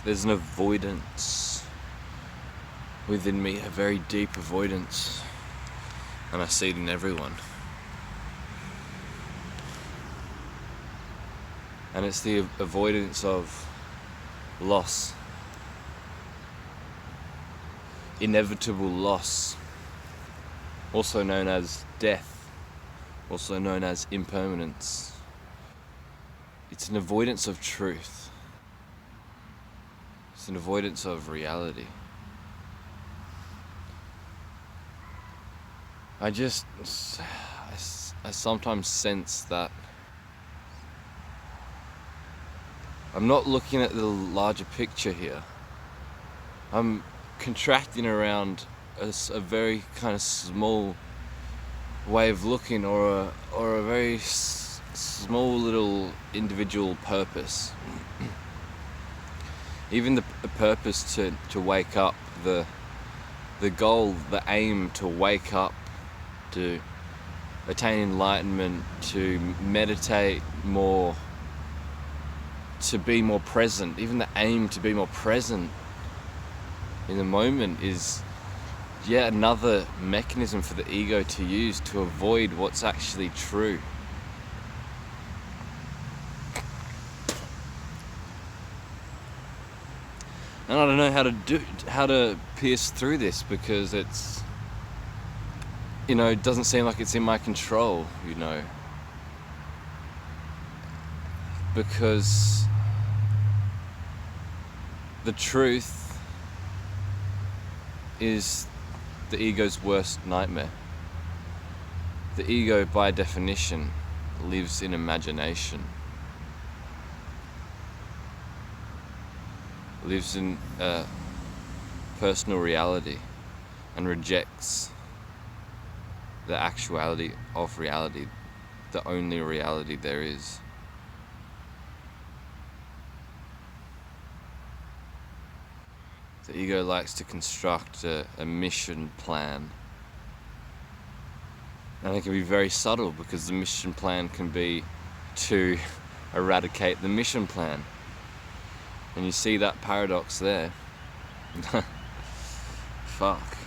there's an avoidance within me, a very deep avoidance, and I see it in everyone. And it's the avoidance of loss, inevitable loss, also known as death, also known as impermanence. It's an avoidance of truth. It's an avoidance of reality. I sometimes sense that I'm not looking at the larger picture here. I'm contracting around a very kind of small way of looking, or a very small little individual purpose. Even the purpose to wake up, the goal, the aim to wake up, to attain enlightenment, to meditate more, to be more present, even the aim to be more present in the moment is yet another mechanism for the ego to use to avoid what's actually true. And I don't know how to pierce through this, because it's, it doesn't seem like it's in my control, because the truth is the ego's worst nightmare. The ego, by definition, lives in imagination, lives in personal reality, and rejects the actuality of reality, the only reality there is. The ego likes to construct a mission plan, and it can be very subtle, because the mission plan can be to eradicate the mission plan. And you see that paradox there. Fuck.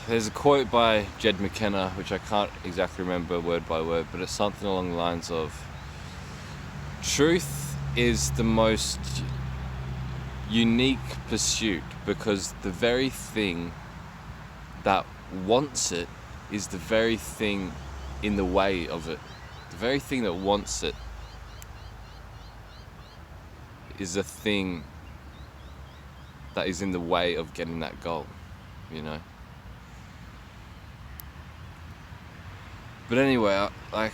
There's a quote by Jed McKenna, which I can't exactly remember word by word, but it's something along the lines of, truth is the most unique pursuit, because the very thing that wants it is the very thing in the way of it. The very thing that wants it is a thing that is in the way of getting that goal, But anyway, I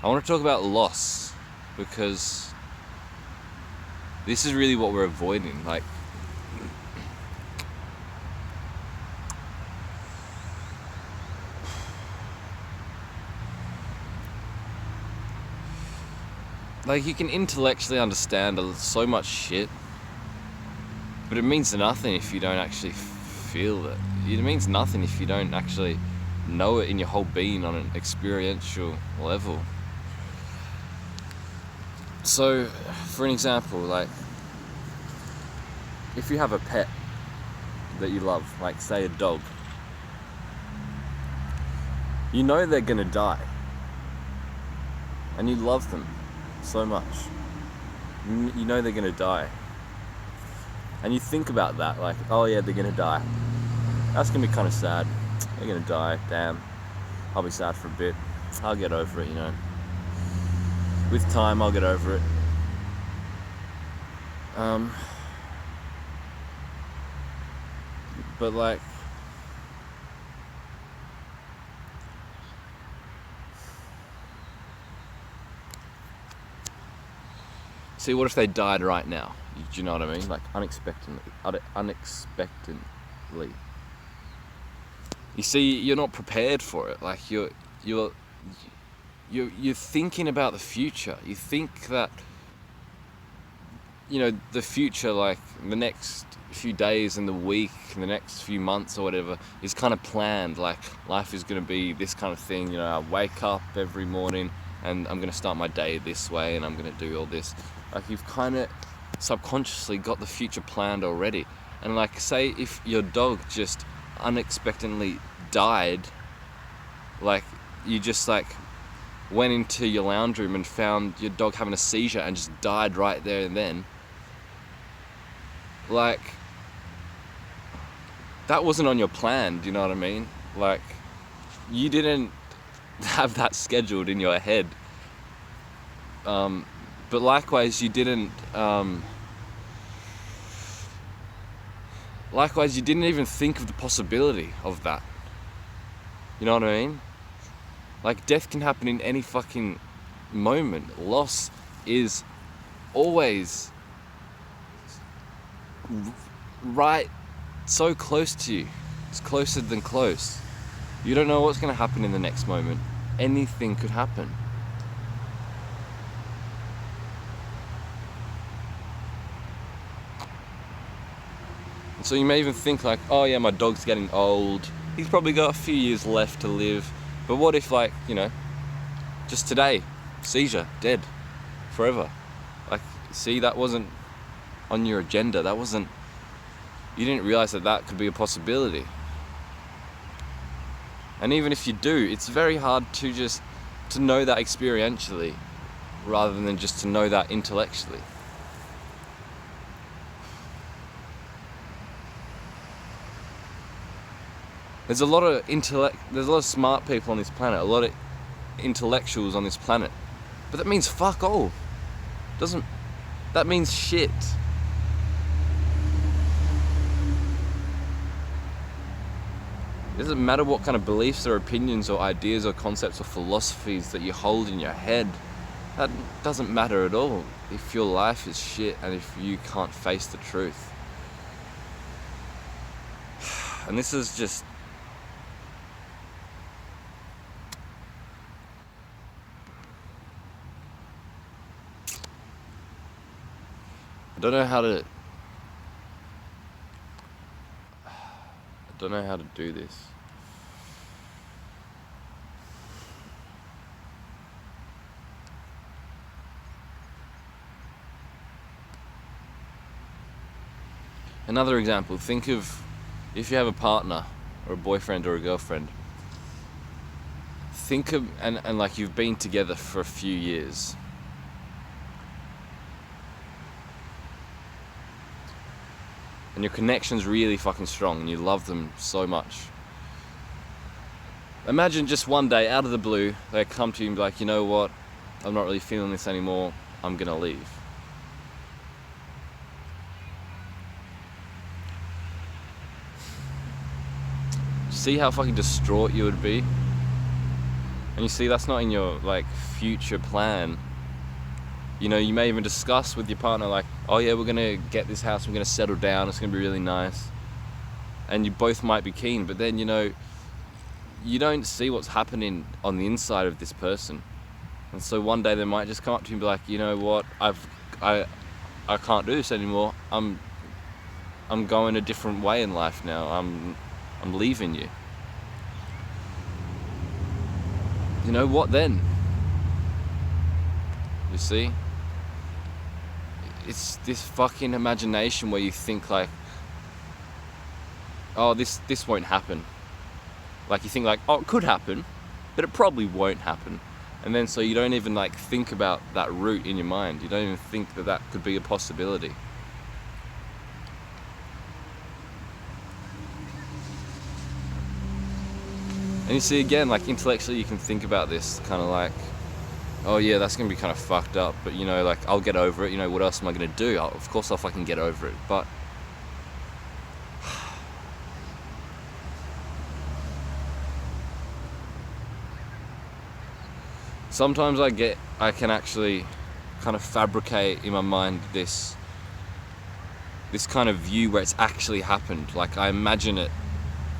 want to talk about loss, because this is really what we're avoiding. You can intellectually understand so much shit, but it means nothing if you don't actually feel it. It means nothing if you don't actually know it in your whole being on an experiential level. So, for an example, if you have a pet that you love, say a dog, they're gonna die, and you love them so much. They're gonna die, and you think about that, oh yeah, they're gonna die. That's gonna be kind of sad. They're gonna die. Damn. I'll be sad for a bit. I'll get over it, With time, I'll get over it. But see, what if they died right now? Do you know what I mean? Unexpectedly. You see, you're not prepared for it. You're thinking about the future. You think that, the future, the next few days in the week, in the next few months or whatever, is kind of planned. Like, life is going to be this kind of thing. You know, I wake up every morning and I'm going to start my day this way and I'm going to do all this. Like, you've kind of subconsciously got the future planned already. And like, say if your dog just unexpectedly died, like you just like went into your lounge room and found your dog having a seizure and just died right there and then, like, that wasn't on your plan, do you know what I mean? Like, you didn't have that scheduled in your head. But likewise, you didn't even think of the possibility of that. You know what I mean? Like, death can happen in any fucking moment. Loss is always right so close to you. It's closer than close. You don't know what's going to happen in the next moment. Anything could happen. So you may even think like, oh yeah, my dog's getting old. He's probably got a few years left to live. But what if, like, you know, just today, seizure, dead, forever. Like, see, that wasn't on your agenda. That wasn't, you didn't realize that could be a possibility. And even if you do, it's very hard to know that experientially rather than just to know that intellectually. There's a lot of smart people on this planet, a lot of intellectuals on this planet. But that means fuck all. That means shit. It doesn't matter what kind of beliefs or opinions or ideas or concepts or philosophies that you hold in your head. That doesn't matter at all if your life is shit and if you can't face the truth. And this is just... I don't know how to do this. Another example, think of if you have a partner or a boyfriend or a girlfriend. Think of, and like you've been together for a few years. And your connection's really fucking strong and you love them so much. Imagine just one day, out of the blue, they come to you and be like, you know what, I'm not really feeling this anymore, I'm gonna leave. See how fucking distraught you would be? And you see that's not in your like future plan. You know, you may even discuss with your partner like, oh yeah, we're gonna get this house, we're gonna settle down, it's gonna be really nice. And you both might be keen, but then, you know, you don't see what's happening on the inside of this person. And so one day they might just come up to you and be like, you know what, I can't do this anymore. I'm going a different way in life now. I'm leaving you. You know what then? You see? It's this fucking imagination where you think like, oh, this won't happen. Like you think like, oh, it could happen, but it probably won't happen. And then so you don't even like think about that route in your mind. You don't even think that could be a possibility. And you see again, like intellectually you can think about this kind of like, oh yeah, that's gonna be kind of fucked up, but you know, like I'll get over it. You know, what else am I gonna do? Of course I'll fucking get over it. But sometimes I can actually kind of fabricate in my mind this kind of view where it's actually happened. Like I imagine it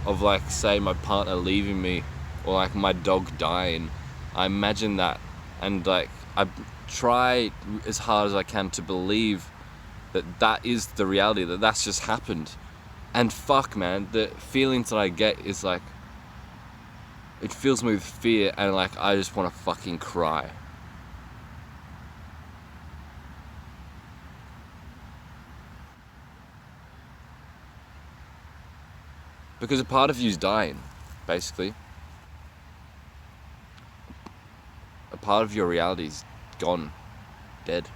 of like, say my partner leaving me or like my dog dying. I imagine that, and like I try as hard as I can to believe that is the reality, that's just happened. And fuck, man, the feelings that I get is like, it fills me with fear, and like I just want to fucking cry. Because a part of you's dying, basically. A part of your reality's gone, dead.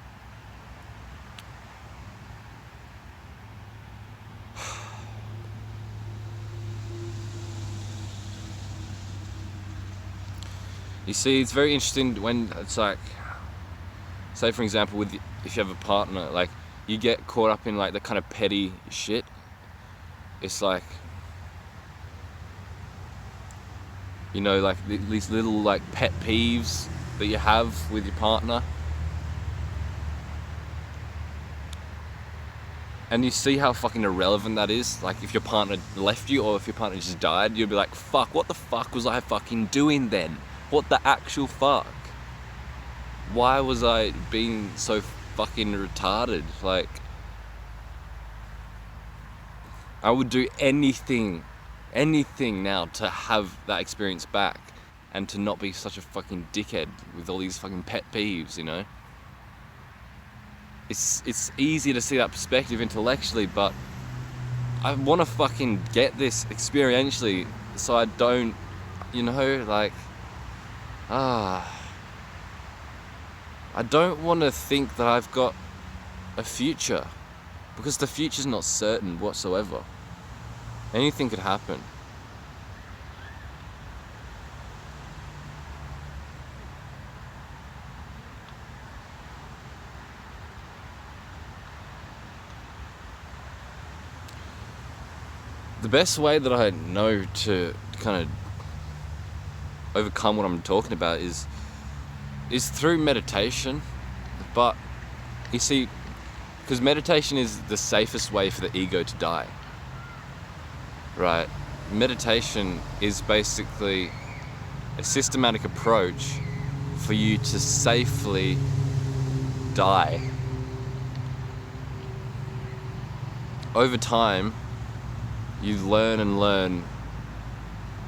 You see, it's very interesting when it's like, say for example, if you have a partner, like you get caught up in like the kind of petty shit. It's like, you know, like these little like pet peeves that you have with your partner. And you see how fucking irrelevant that is. Like if your partner left you, or if your partner just died, you'd be like, fuck, what the fuck was I fucking doing then? What the actual fuck? Why was I being so fucking retarded? Like, I would do anything now to have that experience back, and to not be such a fucking dickhead with all these fucking pet peeves, you know? It's easy to see that perspective intellectually, but I want to fucking get this experientially, so I don't, you know, like, I don't want to think that I've got a future, because the future's not certain whatsoever. Anything could happen. The best way that I know to kind of overcome what I'm talking about is through meditation. But you see, because meditation is the safest way for the ego to die, right? Meditation is basically a systematic approach for you to safely die. Over time, you learn and learn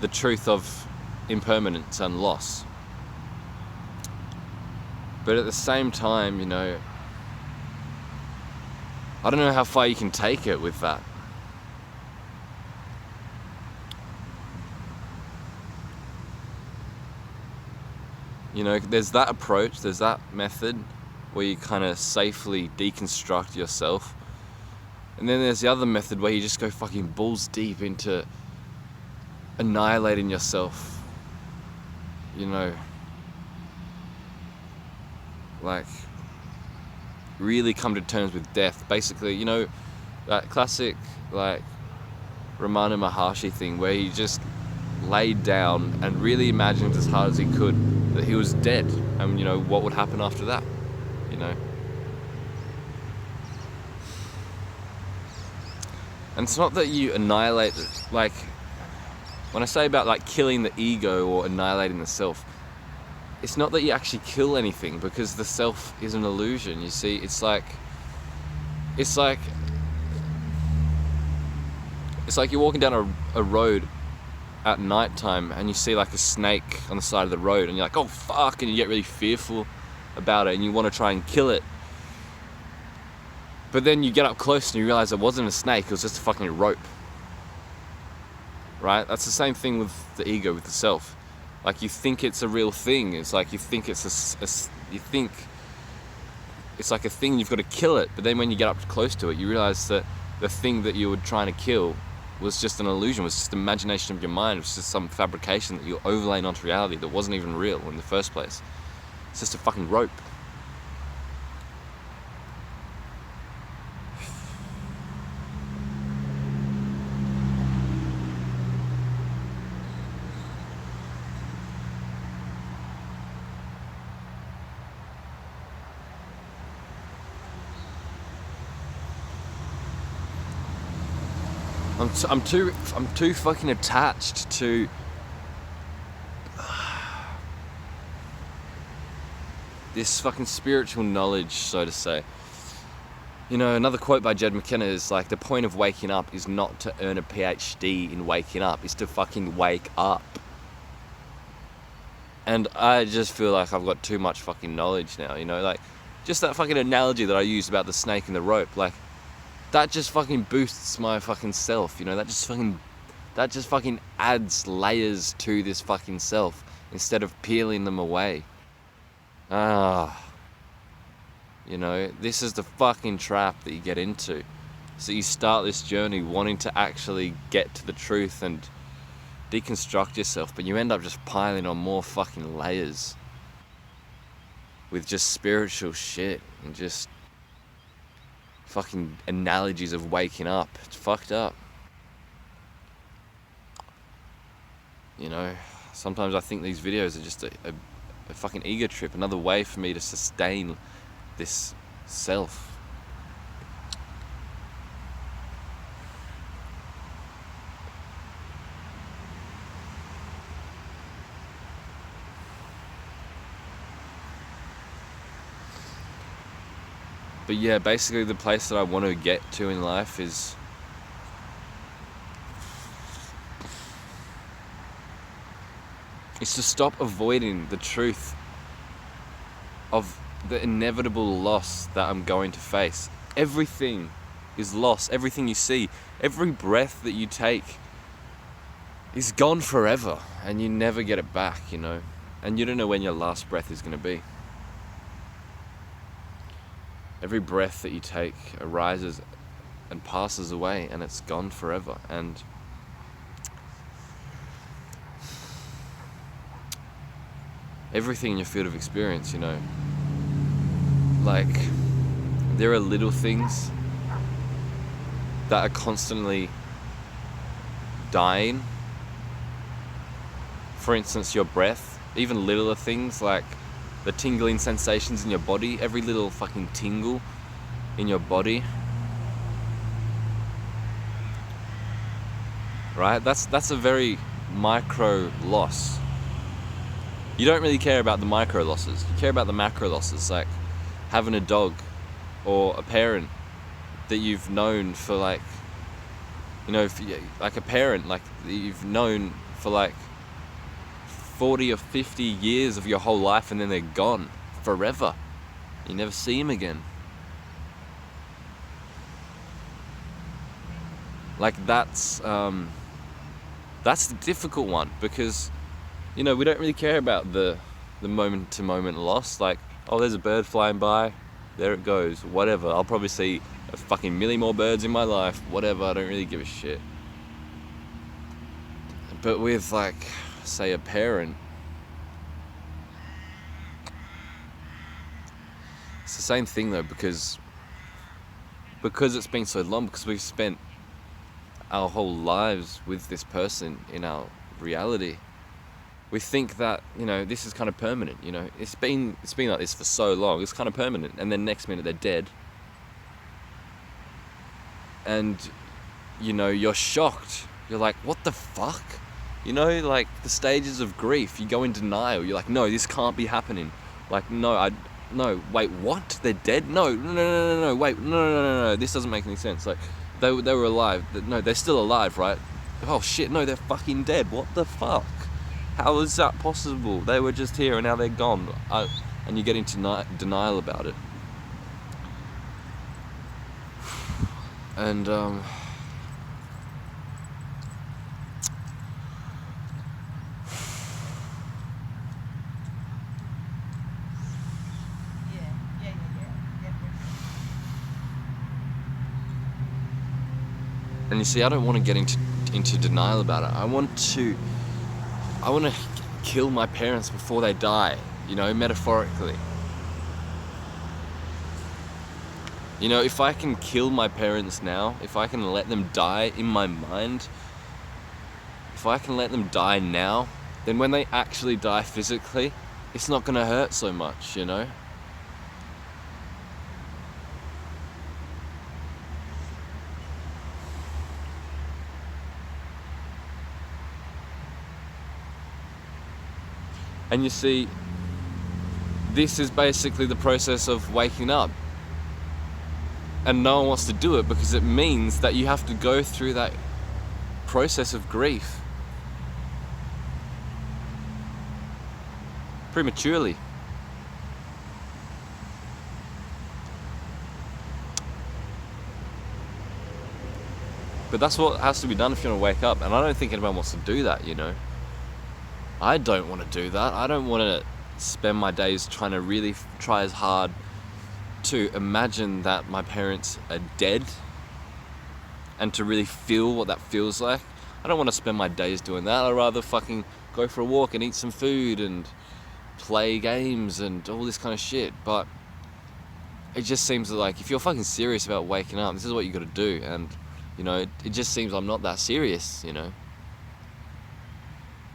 the truth of impermanence and loss. But at the same time, you know, I don't know how far you can take it with that. You know, there's that approach, there's that method where you kind of safely deconstruct yourself. And then there's the other method where you just go fucking balls deep into annihilating yourself. You know, like really come to terms with death. Basically, you know, that classic like Ramana Maharshi thing where he just laid down and really imagined as hard as he could that he was dead, and you know what would happen after that, you know. And it's not that you annihilate, like, when I say about like killing the ego or annihilating the self, it's not that you actually kill anything, because the self is an illusion. You see, it's like you're walking down a road at night time and you see like a snake on the side of the road and you're like, oh fuck, and you get really fearful about it and you want to try and kill it. But then you get up close and you realize it wasn't a snake, it was just a fucking rope. Right? That's the same thing with the ego, with the self. Like, you think it's a real thing. It's like you think it's you think it's like a thing, you've got to kill it. But then when you get up close to it, you realize that the thing that you were trying to kill was just an illusion, was just imagination of your mind. It was just some fabrication that you're overlaying onto reality that wasn't even real in the first place. It's just a fucking rope. I'm too fucking attached to this fucking spiritual knowledge, so to say. You know, another quote by Jed McKenna is like, the point of waking up is not to earn a PhD in waking up, it's to fucking wake up. And I just feel like I've got too much fucking knowledge now, you know, like, just that fucking analogy that I used about the snake and the rope, like, that just fucking boosts my fucking self, you know, that just fucking adds layers to this fucking self, instead of peeling them away. You know, this is the fucking trap that you get into. So you start this journey wanting to actually get to the truth and deconstruct yourself, but you end up just piling on more fucking layers with just spiritual shit and just fucking analogies of waking up. It's fucked up. You know, sometimes I think these videos are just a fucking ego trip, another way for me to sustain this self. But yeah, basically the place that I want to get to in life is to stop avoiding the truth of the inevitable loss that I'm going to face. Everything is lost. Everything you see, every breath that you take is gone forever, and you never get it back, you know. And you don't know when your last breath is going to be. Every breath that you take arises and passes away, and it's gone forever. And everything in your field of experience, you know, like, there are little things that are constantly dying. For instance, your breath. Even littler things like the tingling sensations in your body, every little fucking tingle in your body, right? That's a very micro loss. You don't really care about the micro losses. You care about the macro losses, like having a dog or a parent that you've known for, like, you know, like a parent like that you've known for like 40 or 50 years of your whole life, and then they're gone forever. You never see them again. Like, that's the difficult one, because, you know, we don't really care about the moment to moment loss. Like, oh, there's a bird flying by, there it goes, whatever. I'll probably see a fucking million more birds in my life, whatever, I don't really give a shit. But with, like, say, a parent, it's the same thing though, because it's been so long, because we've spent our whole lives with this person in our reality. We think that, you know, this is kind of permanent, you know, it's been like this for so long, it's kind of permanent, and then next minute they're dead. And, you know, you're shocked. You're like, what the fuck? You know, like, the stages of grief, you go in denial. You're like, no, this can't be happening. Like, no, wait, what? They're dead? No, wait, no, this doesn't make any sense. Like, they were alive. No, they're still alive, right? Oh shit, no, they're fucking dead. What the fuck? How is that possible? They were just here and now they're gone. And you get into denial about it. And, and you see, I don't want to get into denial about it. I want to kill my parents before they die, you know, metaphorically. You know, if I can kill my parents now, if I can let them die in my mind, if I can let them die now, then when they actually die physically, it's not gonna hurt so much, you know? And you see, this is basically the process of waking up. and no one wants to do it because it means that you have to go through that process of grief prematurely. But that's what has to be done if you want to wake up, and I don't think anyone wants to do that, you know. I don't want to do that. I don't want to spend my days trying to really try as hard to imagine that my parents are dead and to really feel what that feels like. I don't want to spend my days doing that. I'd rather fucking go for a walk and eat some food and play games and all this kind of shit. But it just seems like if you're fucking serious about waking up, this is what you got to do. And you know, it just seems I'm not that serious, you know.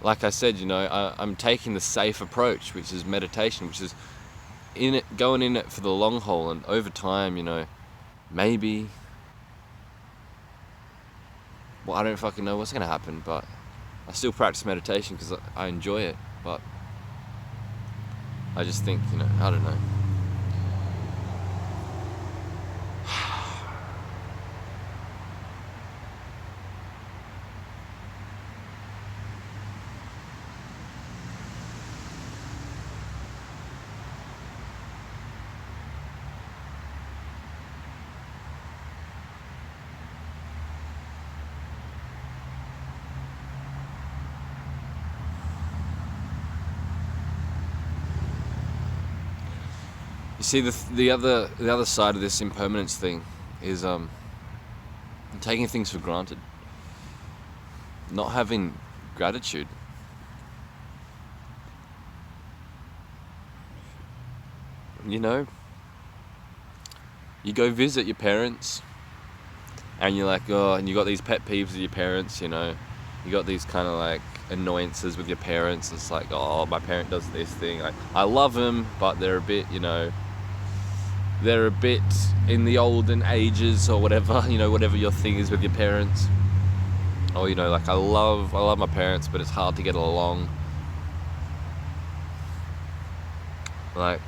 Like I said, you know, I'm taking the safe approach, which is meditation, which is going in it for the long haul, and over time, you know, maybe, well, I don't fucking know what's going to happen, but I still practice meditation because I enjoy it, but I just think, you know, I don't know. You see, the other side of this impermanence thing is taking things for granted, not having gratitude. You know, you go visit your parents, and you're like, oh, and you got these pet peeves with your parents. You know, you got these kind of like annoyances with your parents. It's like, oh, my parent does this thing. Like, I love them, but they're a bit, you know, they're a bit in the olden ages or whatever, you know, whatever your thing is with your parents. Or, you know, like I love my parents, but it's hard to get along. Like,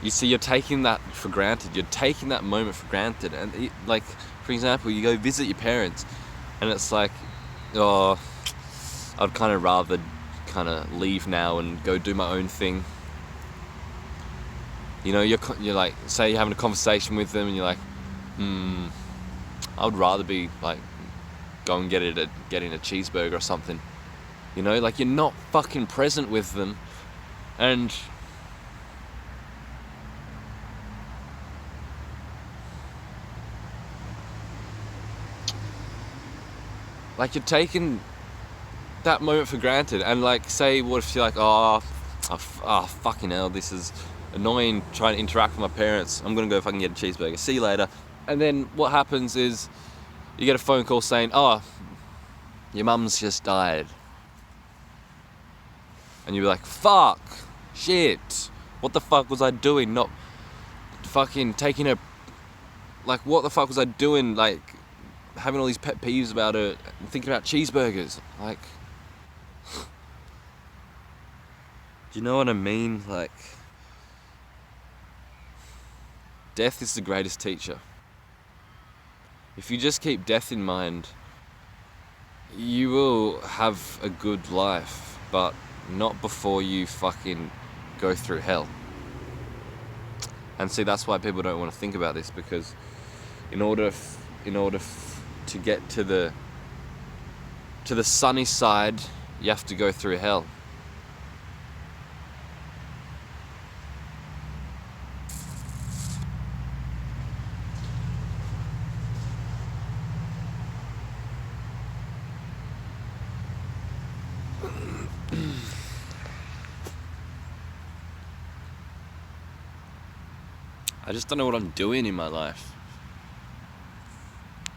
you see, you're taking that for granted. You're taking that moment for granted. And like, for example, you go visit your parents, and it's like, oh, I'd kind of rather kind of leave now and go do my own thing. You know, you're like, say you're having a conversation with them, and you're like, I would rather be like, go and getting a cheeseburger or something. You know, like you're not fucking present with them, and like you're taking that moment for granted. And like, say, what if you're like, oh fucking hell, this is annoying trying to interact with my parents. I'm gonna go fucking get a cheeseburger. See you later. And then what happens is you get a phone call saying, oh, your mum's just died. And you'll be like, fuck, shit, what the fuck was I doing? Not fucking taking her, like, what the fuck was I doing? Like, having all these pet peeves about her and thinking about cheeseburgers. Like, do you know what I mean? Like, death is the greatest teacher. If you just keep death in mind, you will have a good life, but not before you fucking go through hell. And see, that's why people don't want to think about this, because in order to get to the sunny side, you have to go through hell. I just don't know what I'm doing in my life.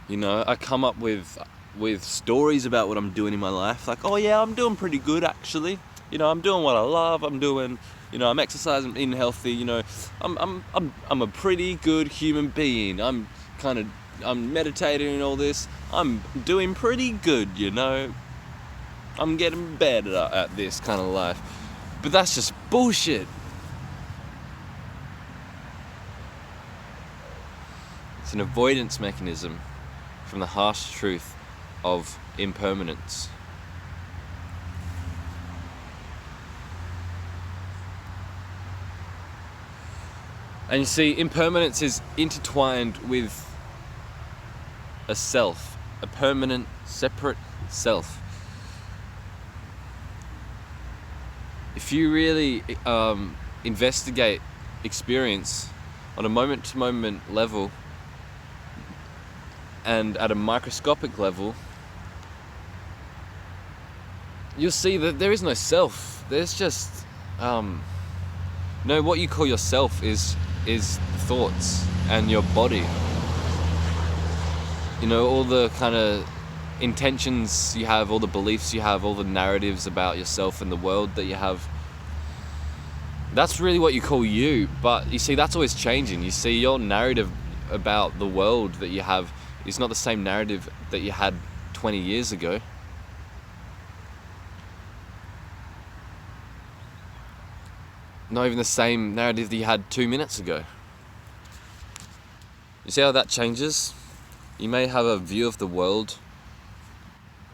You know, I come up with stories about what I'm doing in my life. Like, oh yeah, I'm doing pretty good actually. You know, I'm doing what I love. I'm doing, you know, I'm exercising, eating healthy. You know, I'm a pretty good human being. I'm meditating and all this. I'm doing pretty good. You know, I'm getting better at this kind of life. But that's just bullshit. It's an avoidance mechanism from the harsh truth of impermanence. And you see, impermanence is intertwined with a self, a permanent, separate self. If you really investigate experience on a moment-to-moment level and at a microscopic level, you'll see that there is no self. There's just no, what you call yourself is thoughts and your body. You know, all the kind of intentions you have, all the beliefs you have, all the narratives about yourself and the world that you have. That's really what you call you. But you see, that's always changing. You see, your narrative about the world that you have is not the same narrative that you had 20 years ago. Not even the same narrative that you had 2 minutes ago. You see how that changes? You may have a view of the world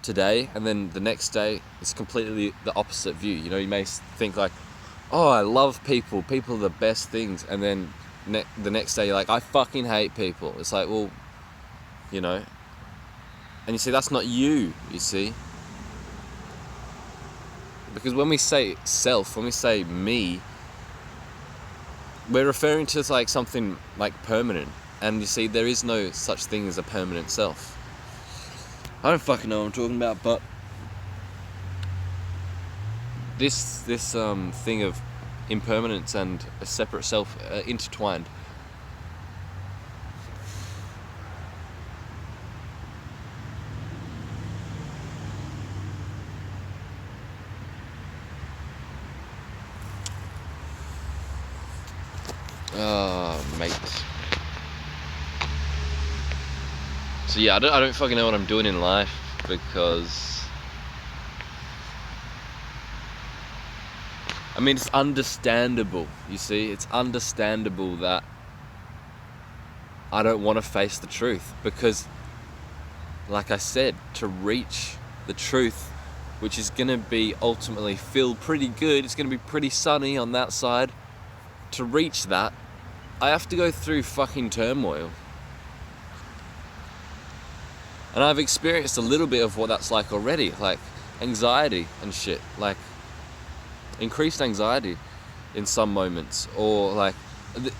today, and then the next day it's completely the opposite view. You know, you may think like, oh, I love people. People are the best things. And then the next day you're like, I fucking hate people. It's like, well, you know. And you see, that's not you see. Because when we say self, when we say me, we're referring to like something like permanent. And you see, there is no such thing as a permanent self. I don't fucking know what I'm talking about, but this thing of impermanence and a separate self intertwined. Mate. So yeah, I don't fucking know what I'm doing in life, because I mean, it's understandable, you see, it's understandable that I don't want to face the truth, because like I said, to reach the truth, which is going to be ultimately feel pretty good, it's going to be pretty sunny on that side, to reach that, I have to go through fucking turmoil. And I've experienced a little bit of what that's like already, like anxiety and shit, like increased anxiety in some moments, or like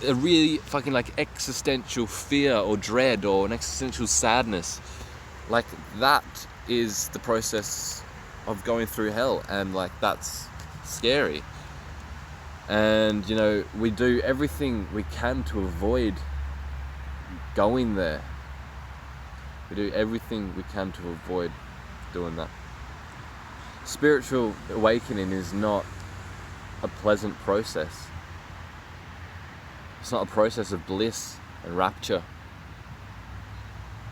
a really fucking like existential fear or dread or an existential sadness. Like that is the process of going through hell, and like that's scary. And you know, we do everything we can to avoid going there. We do everything we can to avoid doing that. Spiritual awakening is not a pleasant process. It's not a process of bliss and rapture.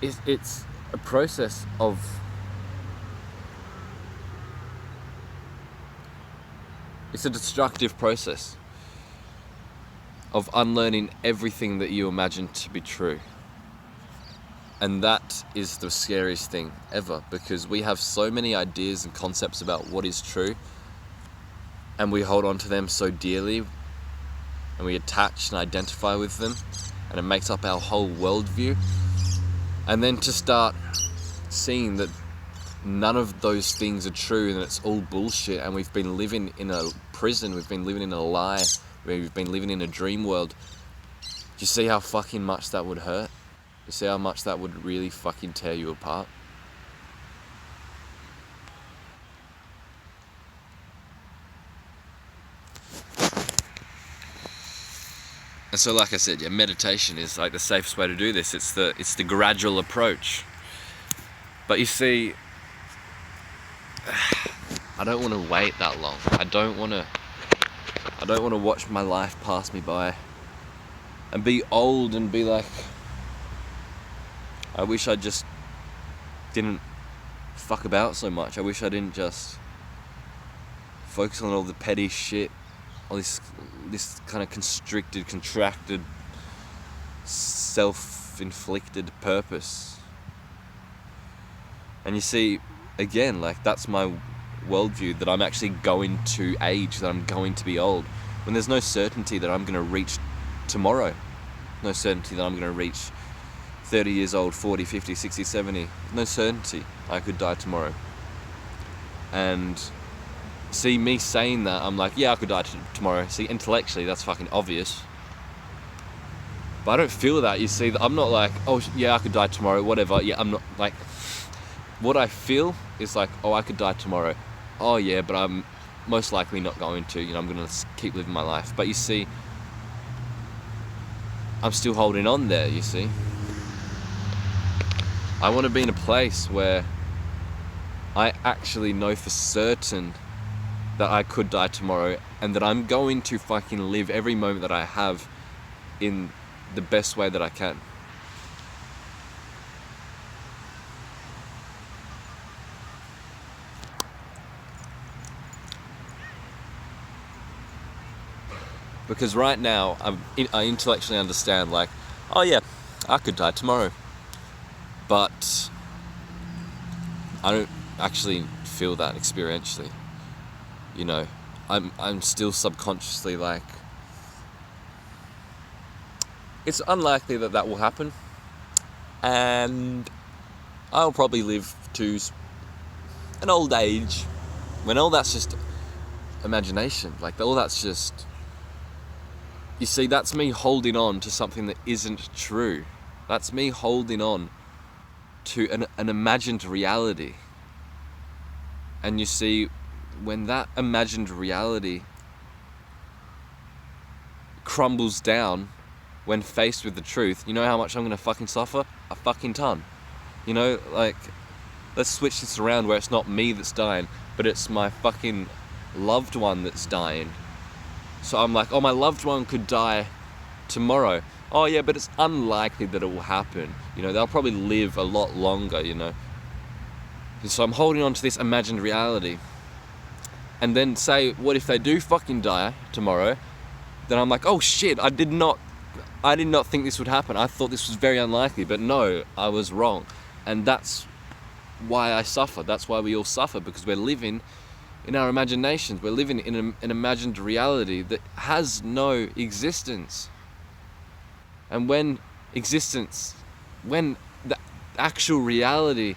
It's a process of it's a destructive process of unlearning everything that you imagine to be true. And that is the scariest thing ever, because we have so many ideas and concepts about what is true, and we hold on to them so dearly, and we attach and identify with them, and it makes up our whole worldview. And then to start seeing that none of those things are true, and it's all bullshit, and we've been living in a prison, we've been living in a lie, we've been living in a dream world. Do you see how fucking much that would hurt? You see how much that would really fucking tear you apart? And so, like I said, yeah, meditation is like the safest way to do this. It's the gradual approach. But you see, I don't want to wait that long. I don't want to watch my life pass me by and be old and be like, I wish I just didn't fuck about so much. I wish I didn't just focus on all the petty shit, all this kind of constricted, contracted, self self-inflicted purpose. And you see, again, like, that's my worldview, that I'm actually going to age, that I'm going to be old, when there's no certainty that I'm going to reach tomorrow. No certainty that I'm going to reach 30 years old, 40, 50, 60, 70. No certainty I could die tomorrow. And see, me saying that, I'm like, yeah, I could die tomorrow. See, intellectually, that's fucking obvious. But I don't feel that, you see. I'm not like, oh, yeah, I could die tomorrow, whatever. Yeah, I'm not like... What I feel is like, oh, I could die tomorrow. Oh, yeah, but I'm most likely not going to. I'm going to keep living my life. But you see, I'm still holding on there, you see. I want to be in a place where I actually know for certain that I could die tomorrow, and that I'm going to fucking live every moment that I have in the best way that I can. Because right now, I intellectually understand, like, oh yeah, I could die tomorrow. But I don't actually feel that experientially. I'm still subconsciously like, it's unlikely that will happen. And I'll probably live to an old age when all that's just imagination. Like, all that's just... You see, that's me holding on to something that isn't true. That's me holding on to an imagined reality. And you see, when that imagined reality crumbles down when faced with the truth, you know how much I'm going to fucking suffer? A fucking ton. Like, let's switch this around where it's not me that's dying, but it's my fucking loved one that's dying. So I'm like, oh, my loved one could die tomorrow. Oh yeah, but it's unlikely that it will happen. They'll probably live a lot longer, And so I'm holding on to this imagined reality. And then say, what if they do fucking die tomorrow? Then I'm like, oh shit, I did not think this would happen. I thought this was very unlikely, but no, I was wrong. And that's why I suffer. That's why we all suffer, because we're living in our imaginations. We're living in an imagined reality that has no existence. And when the actual reality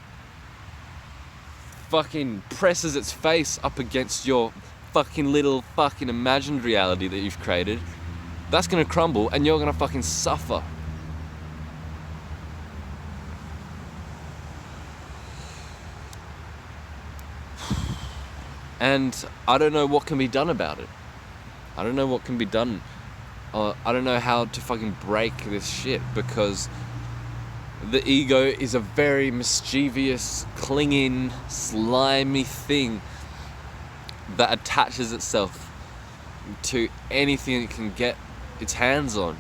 fucking presses its face up against your fucking little fucking imagined reality that you've created, that's gonna crumble and you're gonna fucking suffer. And I don't know what can be done about it. I don't know what can be done. I don't know how to fucking break this shit, because the ego is a very mischievous, clinging, slimy thing that attaches itself to anything it can get its hands on.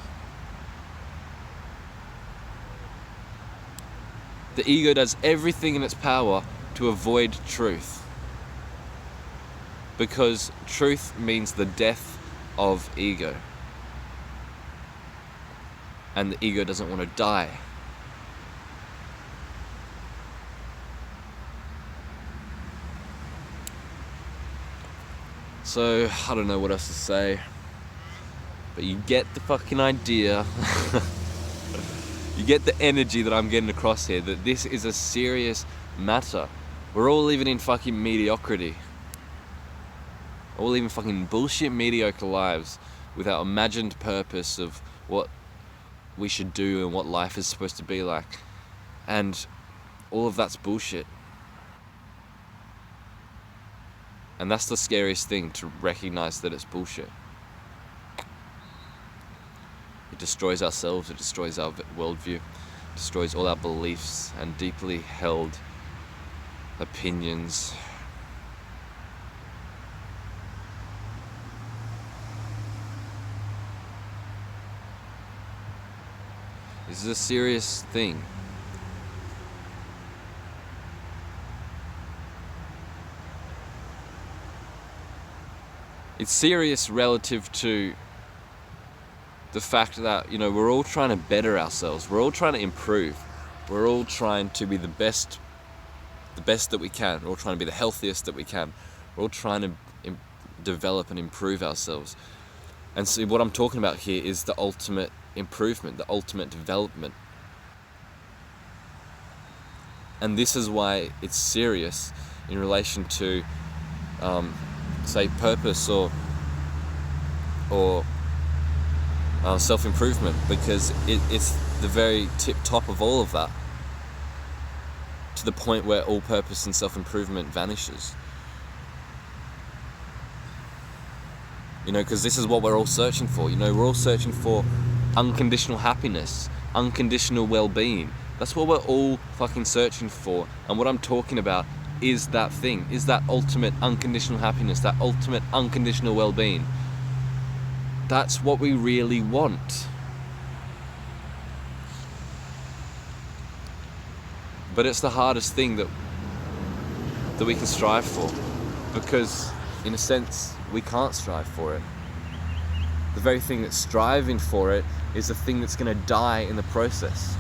The ego does everything in its power to avoid truth, because truth means the death of ego, and the ego doesn't want to die. So, I don't know what else to say, but you get the fucking idea. You get the energy that I'm getting across here, that this is a serious matter. We're all living in fucking mediocrity. All living fucking bullshit mediocre lives with our imagined purpose of what we should do and what life is supposed to be like. And all of that's bullshit. And that's the scariest thing, to recognize that it's bullshit. It destroys ourselves, it destroys our worldview, it destroys all our beliefs and deeply held opinions. This is a serious thing. It's serious relative to the fact that, we're all trying to better ourselves. We're all trying to improve. We're all trying to be the best that we can. We're all trying to be the healthiest that we can. We're all trying to develop and improve ourselves. And so what I'm talking about here is the ultimate improvement, the ultimate development. And this is why it's serious in relation to, say, purpose or self-improvement, because it's the very tip top of all of that, to the point where all purpose and self-improvement vanishes. Because this is what we're all searching for. We're all searching for unconditional happiness, unconditional well-being. That's what we're all fucking searching for. And what I'm talking about is that thing, is that ultimate unconditional happiness, that ultimate unconditional well-being. That's what we really want. But it's the hardest thing that we can strive for, because in a sense we can't strive for it. The very thing that's striving for it is the thing that's going to die in the process.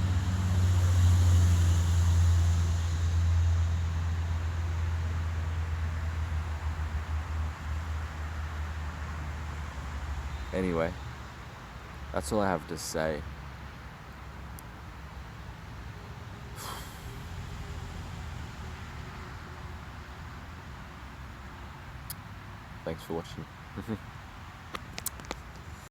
Anyway, that's all I have to say. Thanks for watching.